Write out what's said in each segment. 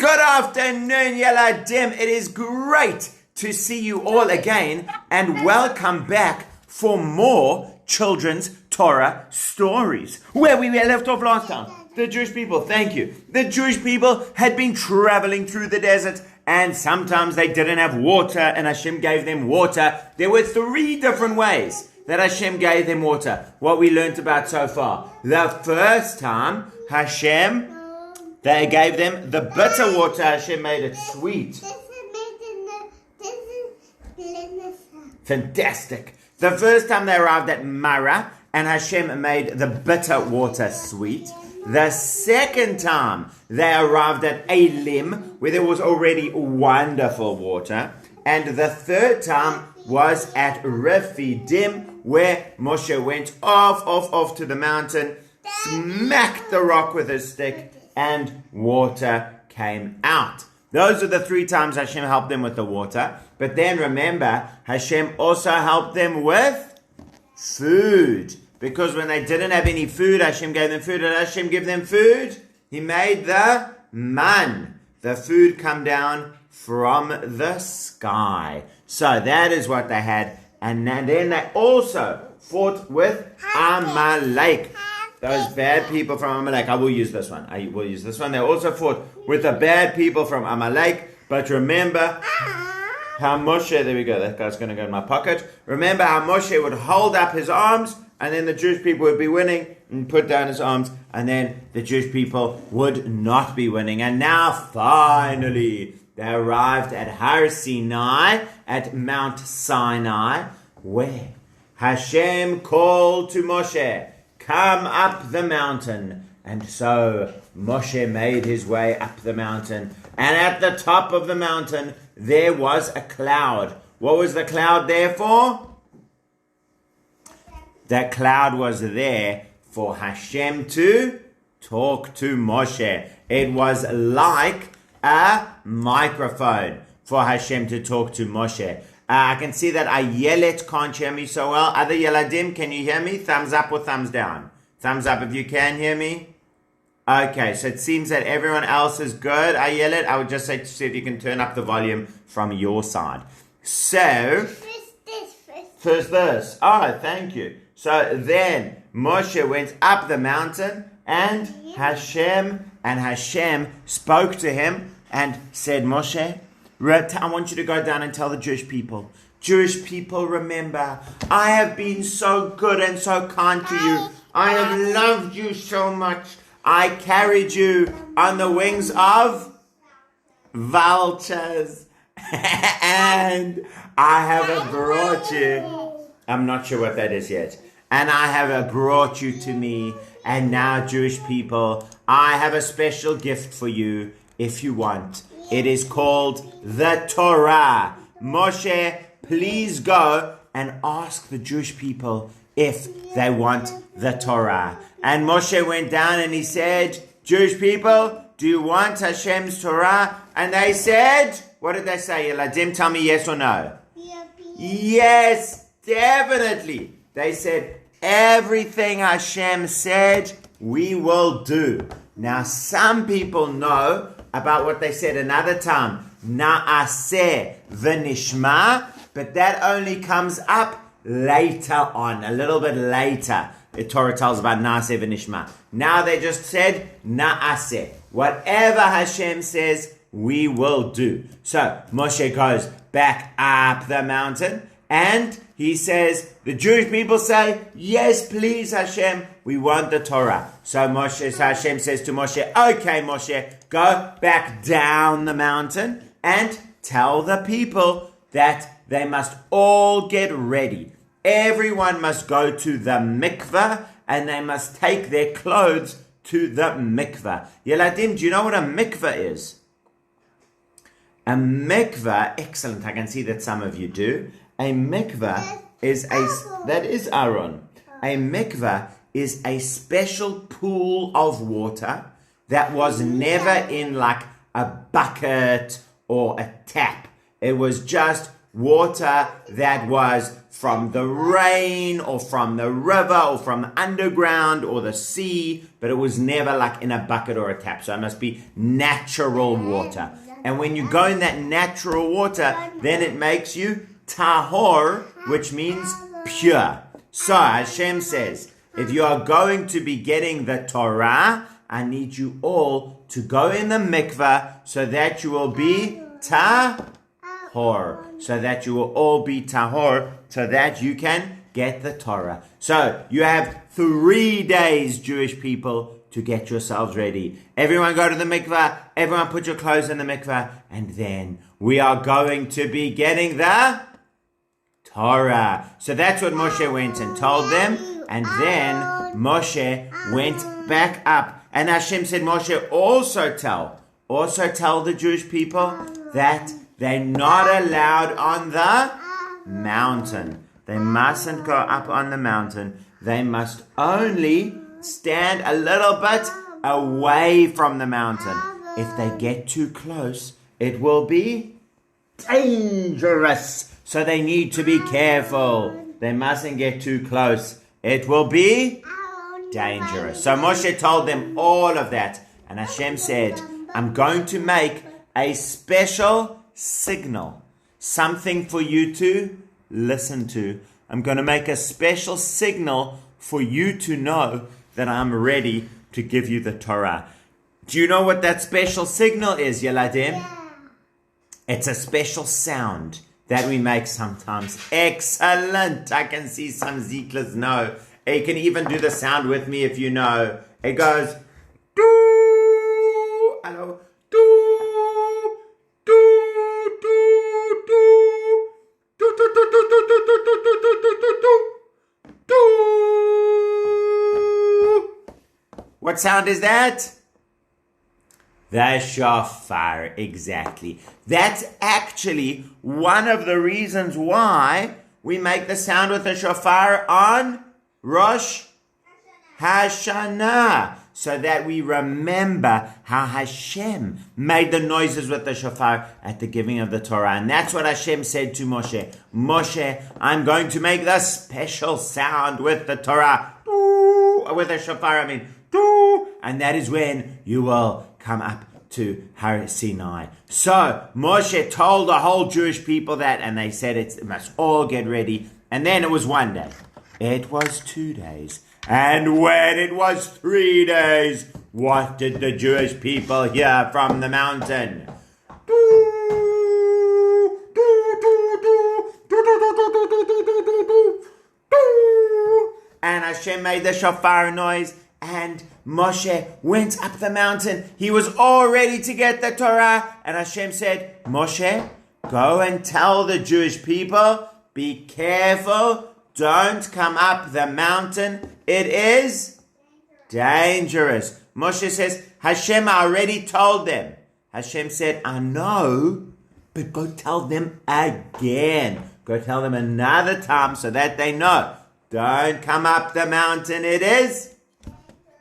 Good afternoon, Yeladim. It is great to see you all again and welcome back for more children's Torah stories. Where we left off last time, the Jewish people, thank you. The Jewish people had been traveling through the desert and sometimes they didn't have water and Hashem gave them water. There were 3 different ways that Hashem gave them water. What we learned about so far. The first time, they gave them the bitter water. Hashem made it sweet. Fantastic. The first time they arrived at Marah, and Hashem made the bitter water sweet. The second time they arrived at Elim, where there was already wonderful water. And the third time was at Rephidim, where Moshe went off to the mountain, smacked the rock with his stick, and water came out. Those are the 3 times Hashem helped them with the water. But then remember, Hashem also helped them with food. Because when they didn't have any food, Hashem gave them food. Did Hashem give them food? He made the man. The food come down from the sky. So that is what they had. And then they also fought with Amalek. Those bad people from Amalek. I will use this one. They also fought with the bad people from Amalek. But remember how Moshe, there we go, that guy's going to go in my pocket. Remember how Moshe would hold up his arms and then the Jewish people would be winning and put down his arms and then the Jewish people would not be winning. And now finally they arrived at Har Sinai, at Mount Sinai, where Hashem called to Moshe, come up the mountain. And so Moshe made his way up the mountain. And at the top of the mountain, there was a cloud. What was the cloud there for? The cloud was there for Hashem to talk to Moshe. It was like a microphone for Hashem to talk to Moshe. I can see that Ayelet can't hear me so well. Other Yeladim, can you hear me? Thumbs up or thumbs down? Thumbs up if you can hear me. Okay, so it seems that everyone else is good. Ayelet, I would just say to see if you can turn up the volume from your side. So, first this. Oh, thank you. So then Moshe went up the mountain and Hashem spoke to him and said, Moshe, I want you to go down and tell the Jewish people, remember, I have been so good and so kind to you. I have loved you so much. I carried you on the wings of vultures. And I have brought you. I'm not sure what that is yet. And I have brought you to me. And now, Jewish people, I have a special gift for you if you want. It is called the Torah. Moshe, please go and ask the Jewish people if they want the Torah. And Moshe went down and he said, Jewish people, do you want Hashem's Torah? And they said, what did they say? Yeladim, tell me yes or no. Yes, definitely. They said, everything Hashem said, we will do. Now, some people know about what they said another time. Na'aseh v'nishma, but that only comes up later on, a little bit later. The Torah tells about Na'aseh v'nishma. Now they just said Na'aseh. Whatever Hashem says, we will do. So Moshe goes back up the mountain and he says, the Jewish people say, yes, please, Hashem, we want the Torah. So Hashem says to Moshe, okay, Moshe, go back down the mountain and tell the people that they must all get ready. Everyone must go to the mikveh and they must take their clothes to the mikveh. Yeladim, do you know what a mikveh is? A mikveh, excellent, I can see that some of you do. A mikveh is that is Aaron. A mikveh is a special pool of water that was never in like a bucket or a tap. It was just water that was from the rain or from the river or from the underground or the sea, but it was never like in a bucket or a tap. So it must be natural water. And when you go in that natural water, then it makes you tahor, which means pure. So Hashem says, if you are going to be getting the Torah, I need you all to go in the mikveh so that you will be tahor. So that you will all be tahor, so that you can get the Torah. So you have 3 days, Jewish people, to get yourselves ready. Everyone go to the mikveh. Everyone put your clothes in the mikveh. And then we are going to be getting the Torah. So that's what Moshe went and told them. And then Moshe went back up. And Hashem said, Moshe, also tell the Jewish people that they're not allowed on the mountain. They mustn't go up on the mountain. They must only stand a little bit away from the mountain. If they get too close, it will be dangerous. So they need to be careful. They mustn't get too close. It will be dangerous. So Moshe told them all of that. And Hashem said, I'm going to make a special signal. Something for you to listen to. I'm going to make a special signal for you to know that I'm ready to give you the Torah. Do you know what that special signal is, Yeladim? Yeah. It's a special sound that we make sometimes. Excellent. I can see some Zeeklers know. You can even do the sound with me if you know. It goes, doo, hello, doo, doo, doo, doo, doo, doo, doo, doo, doo, doo, doo, doo, doo, doo. What sound is that? The shofar, exactly. That's actually one of the reasons why we make the sound with the shofar on Rosh Hashanah, so that we remember how Hashem made the noises with the shofar at the giving of the Torah. And that's what Hashem said to Moshe. Moshe, I'm going to make the special sound with the Torah. With the shofar, I mean. And that is when you will come up to Har Sinai. So Moshe told the whole Jewish people that, and they said it must all get ready. And then it was 1 day. It was 2 days. And when it was 3 days, what did the Jewish people hear from the mountain? And Hashem made the shofar noise. And Moshe went up the mountain. He was all ready to get the Torah. And Hashem said, Moshe, go and tell the Jewish people, be careful. Don't come up the mountain. It is dangerous. Moshe says, Hashem, I already told them. Hashem said, I know, but go tell them again. Go tell them another time so that they know. Don't come up the mountain. It is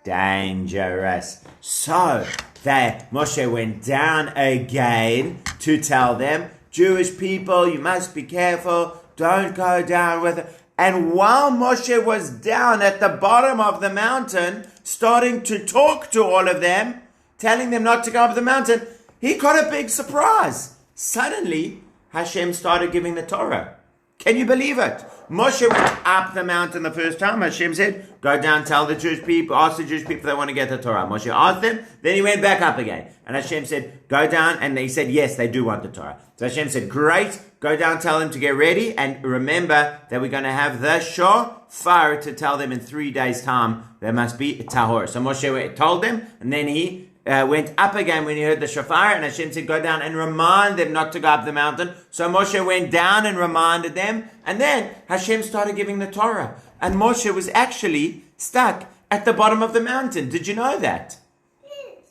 dangerous. So Moshe went down again to tell them, Jewish people, you must be careful. Don't go down with it. And while Moshe was down at the bottom of the mountain, starting to talk to all of them, telling them not to go up the mountain, he got a big surprise. Suddenly, Hashem started giving the Torah. Can you believe it? Moshe went up the mountain the first time. Hashem said, go down, tell the Jewish people, ask the Jewish people if they want to get the Torah. Moshe asked them, then he went back up again. And Hashem said, go down, and they said, yes, they do want the Torah. So Hashem said, great, go down, tell them to get ready, and remember that we're going to have the shofar to tell them in 3 days' time there must be tahor. So Moshe told them, and then he went up again when he heard the shofar, and Hashem said, go down and remind them not to go up the mountain. So Moshe went down and reminded them, and then Hashem started giving the Torah. And Moshe was actually stuck at the bottom of the mountain. Did you know that?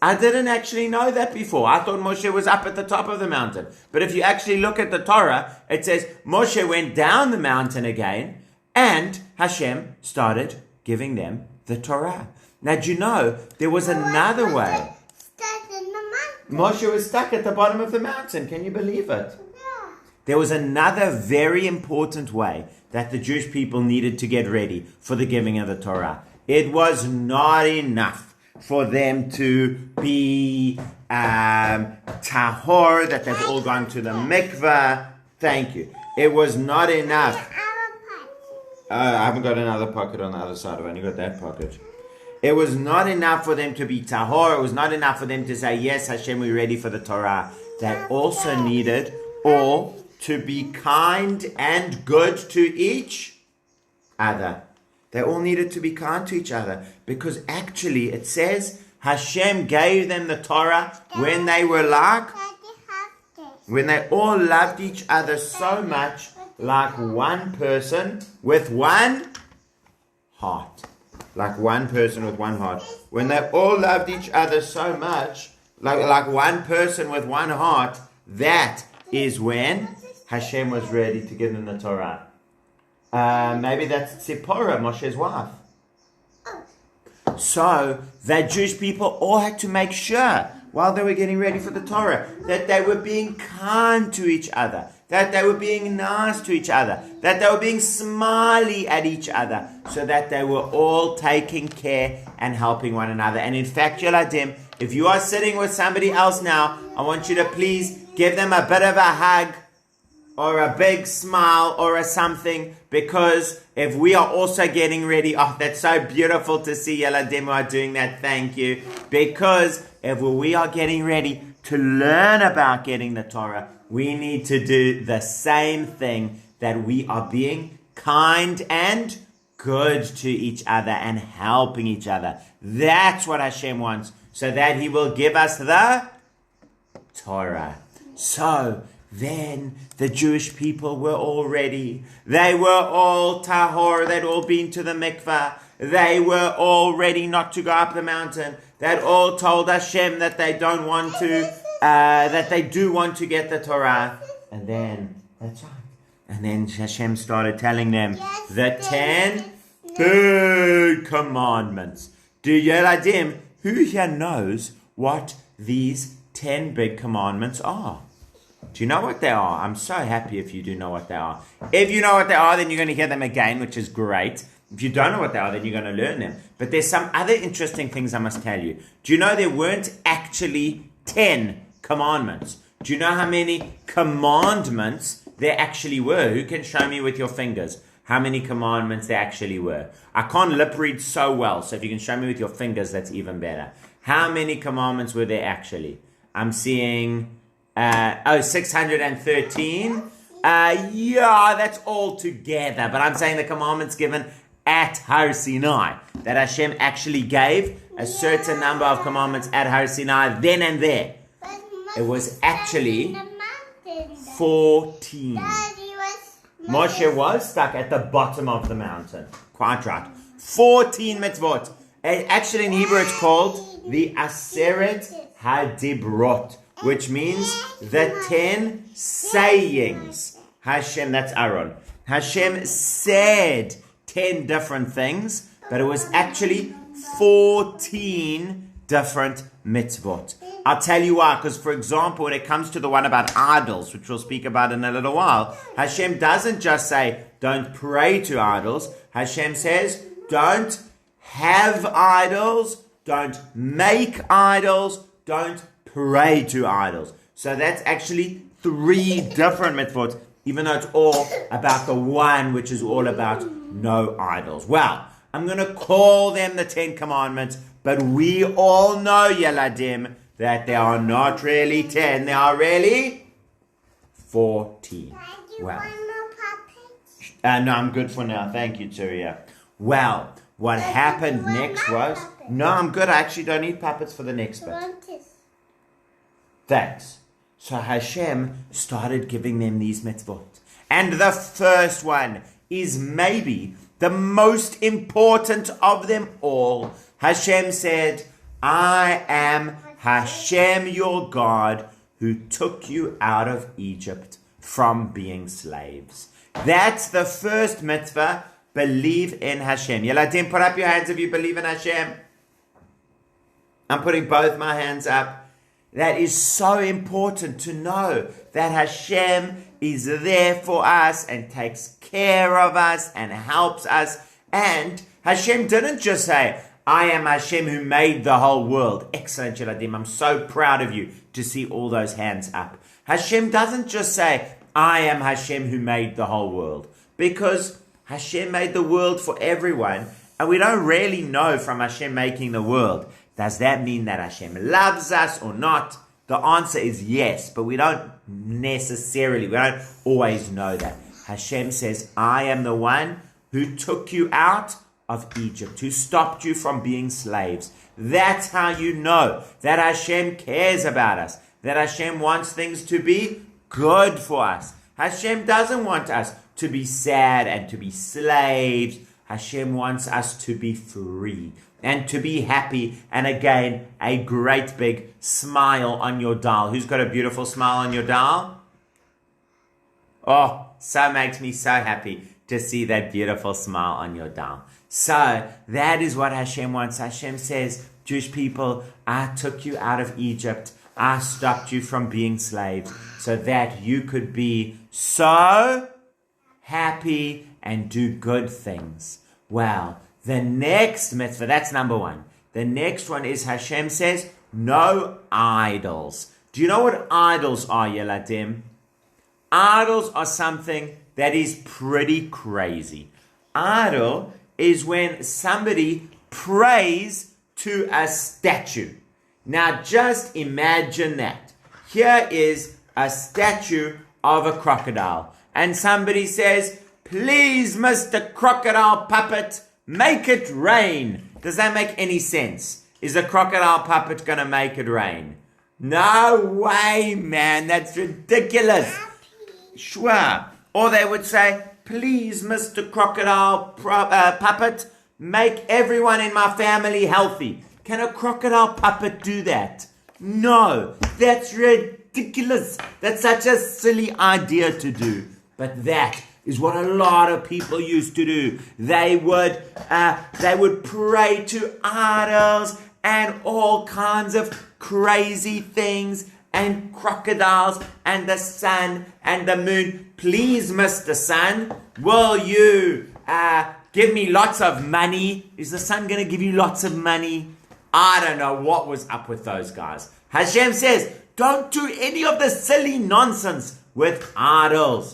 I didn't actually know that before. I thought Moshe was up at the top of the mountain. But if you actually look at the Torah, it says Moshe went down the mountain again, and Hashem started giving them the Torah. Now, do you know, there was another way. Moshe was stuck at the bottom of the mountain. Can you believe it? there was another very important way that the Jewish people needed to get ready for the giving of the Torah. It was not enough for them to be tahor, that they've all gone to the mikveh. Thank you. It was not enough. I haven't got another pocket on the other side. I've only got that pocket. It was not enough for them to be tahor. It was not enough for them to say, yes, Hashem, we're ready for the Torah. They also needed all to be kind and good to each other. They all needed to be kind to each other, because actually it says Hashem gave them the Torah when they were when they all loved each other so much, like one person with one heart. Like one person with one heart. When they all loved each other so much, like one person with one heart, that is when Hashem was ready to give them the Torah. Maybe that's Tzipporah, Moshe's wife. So the Jewish people all had to make sure, while they were getting ready for the Torah, that they were being kind to each other, that they were being nice to each other, that they were being smiley at each other, so that they were all taking care and helping one another. And in fact, Yeladim, if you are sitting with somebody else now, I want you to please give them a bit of a hug, or a big smile, or a something, because if we are also getting ready, oh, that's so beautiful to see Yeladim are doing that, thank you, because if we are getting ready to learn about getting the Torah, we need to do the same thing, that we are being kind and good to each other and helping each other. That's what Hashem wants, so that He will give us the Torah. So then the Jewish people were all ready. They were all tahor. They'd all been to the mikveh. They were all ready not to go up the mountain. They'd all told Hashem that they don't want to, that they do want to get the Torah. And then, that's right. And then Hashem started telling them the 10 big commandments. Do Yeladim, who here knows what these 10 big commandments are? Do you know what they are? I'm so happy if you do know what they are. If you know what they are, then you're going to hear them again, which is great. If you don't know what they are, then you're going to learn them. But there's some other interesting things I must tell you. Do you know there weren't actually 10 commandments? Do you know how many commandments there actually were? Who can show me with your fingers how many commandments there actually were? I can't lip read so well, so if you can show me with your fingers, that's even better. How many commandments were there actually? I'm seeing 613. Yeah, that's all together. But I'm saying the commandments given at Har Sinai, that Hashem actually gave a certain number of commandments at Har Sinai then and there. It was actually 14. Moshe was stuck at the bottom of the mountain. Quite right. 14 mitzvot. Actually in Hebrew it's called the Aseret HaDibrot, which means the 10 sayings. Hashem, that's Aaron. Hashem said 10 different things, but it was actually 14 different mitzvot. I'll tell you why, because for example, when it comes to the one about idols, which we'll speak about in a little while, Hashem doesn't just say, don't pray to idols. Hashem says, don't have idols, don't make idols, don't pray to idols. So that's actually 3 different mitzvot, even though it's all about the one, which is all about no idols. Well, I'm going to call them the 10 commandments, but we all know, Yeladim, that they are not really 10. They are really 14. Well, no, I'm good for now. Thank you, Turiya. Well, what happened next was... No, I'm good. I actually don't need puppets for the next bit. Thanks. So Hashem started giving them these mitzvot. And the first one is maybe the most important of them all. Hashem said, I am Hashem your God who took you out of Egypt from being slaves. That's the first mitzvah. Believe in Hashem. Yeladim, put up your hands if you believe in Hashem. I'm putting both my hands up. that is so important to know that Hashem is there for us and takes care of us and helps us. And Hashem didn't just say, I am Hashem who made the whole world. Excellent, Yeladim. I'm so proud of you to see all those hands up. Hashem doesn't just say, I am Hashem who made the whole world. Because Hashem made the world for everyone. And we don't really know from Hashem making the world, does that mean that Hashem loves us or not? The answer is yes, but we don't always know that. Hashem says, I am the one who took you out of Egypt, who stopped you from being slaves. That's how you know that Hashem cares about us, that Hashem wants things to be good for us. Hashem doesn't want us to be sad and to be slaves. Hashem wants us to be free and to be happy. And again, a great big smile on your dial. Who's got a beautiful smile on your dial? Oh, so makes me so happy to see that beautiful smile on your dial. So that is what Hashem wants. Hashem says, Jewish people, I took you out of Egypt. I stopped you from being slaves so that you could be so happy and do good things. Well, the next mitzvah, that's number one. The next one is Hashem says, no idols. Do you know what idols are, Yeladim? Idols are something that is pretty crazy. Idol is when somebody prays to a statue. Now just imagine that. Here is a statue of a crocodile. And somebody says, please, Mr. Crocodile Puppet, make it rain. Does that make any sense? Is a crocodile puppet going to make it rain? No way, man. That's ridiculous. Sure. Or they would say, please, Mr. Crocodile Puppet, make everyone in my family healthy. Can a crocodile puppet do that? No. That's ridiculous. That's such a silly idea to do. But that is what a lot of people used to do. They would pray to idols and all kinds of crazy things and crocodiles and the sun and the moon. Please, Mr. Sun, will you give me lots of money? Is the sun going to give you lots of money? I don't know what was up with those guys. Hashem says, don't do any of the silly nonsense with idols.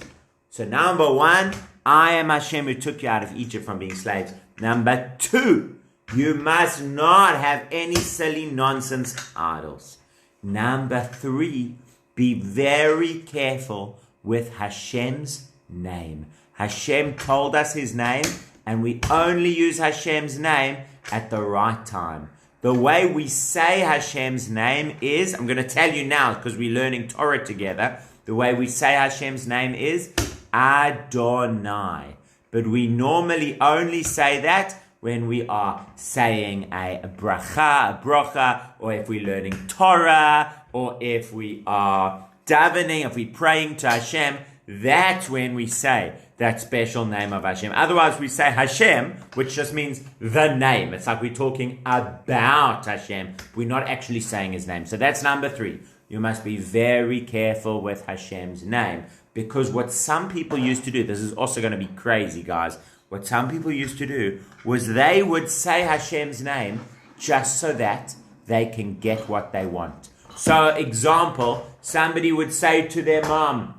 So number one, I am Hashem who took you out of Egypt from being slaves. Number two, you must not have any silly nonsense idols. Number three, be very careful with Hashem's name. Hashem told us his name, and we only use Hashem's name at the right time. The way we say Hashem's name is, I'm going to tell you now because we're learning Torah together. The way we say Hashem's name is Adonai. But we normally only say that when we are saying a bracha, or if we're learning Torah, or if we are davening, if we're praying to Hashem, that's when we say that special name of Hashem. Otherwise, we say Hashem, which just means the name. It's like we're talking about Hashem. We're not actually saying his name. So that's number three. You must be very careful with Hashem's name. Because what some people used to do, this is also going to be crazy, guys. What some people used to do was they would say Hashem's name just so that they can get what they want. So, example, somebody would say to their mom,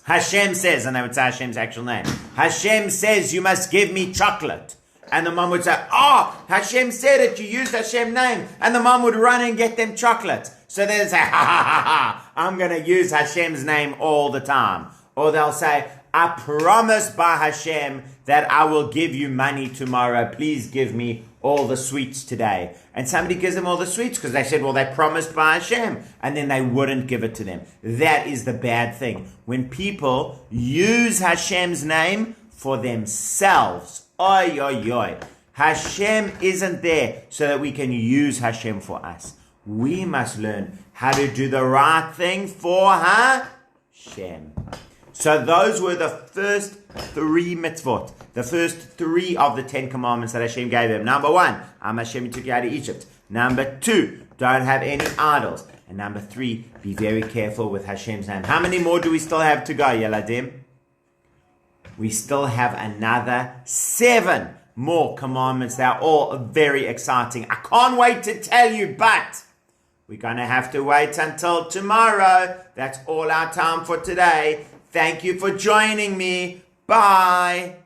Hashem says, and they would say Hashem's actual name, Hashem says you must give me chocolate. And the mom would say, oh, Hashem said it, you used Hashem's name. And the mom would run and get them chocolate. So they'd say, I'm going to use Hashem's name all the time. Or they'll say, I promise by Hashem that I will give you money tomorrow. Please give me all the sweets today. And somebody gives them all the sweets because they said, well, they promised by Hashem. And then they wouldn't give it to them. That is the bad thing. When people use Hashem's name for themselves. Oy, oy, oy. Hashem isn't there so that we can use Hashem for us. We must learn how to do the right thing for Hashem. So those were the first three mitzvot, the first three of the 10 commandments that Hashem gave them. Number one, I'm Hashem who took you out of Egypt. Number two, don't have any idols. And number 3, be very careful with Hashem's name. How many more do we still have to go, Yeladim? We still have another 7 more commandments. They're all very exciting. I can't wait to tell you, but we're going to have to wait until tomorrow. That's all our time for today. Thank you for joining me. Bye.